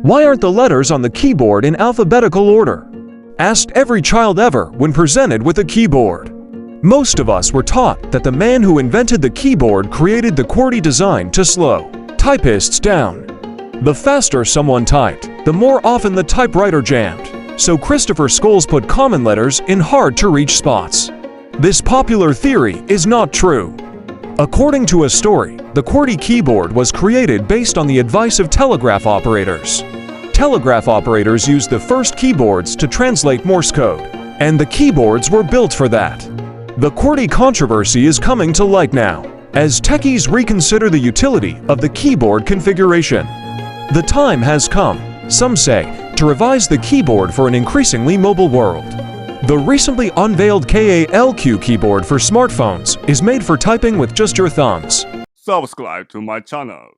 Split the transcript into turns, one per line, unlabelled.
Why aren't the letters on the keyboard in alphabetical order? Asked every child ever when presented with a keyboard. Most of us were taught that the man who invented the keyboard created the QWERTY design to slow typists down. The faster someone typed, the more often the typewriter jammed, so Christopher Latham put common letters in hard-to-reach spots. This popular theory is not true. According to a story, the QWERTY keyboard was created based on the advice of telegraph operators. Telegraph operators used the first keyboards to translate Morse code, and the keyboards were built for that. The QWERTY controversy is coming to light now, as techies reconsider the utility of the keyboard configuration. The time has come, some say, to revise the keyboard for an increasingly mobile world. The recently unveiled QWERTY keyboard for smartphones is made for typing with just your thumbs.
Subscribe to my channel.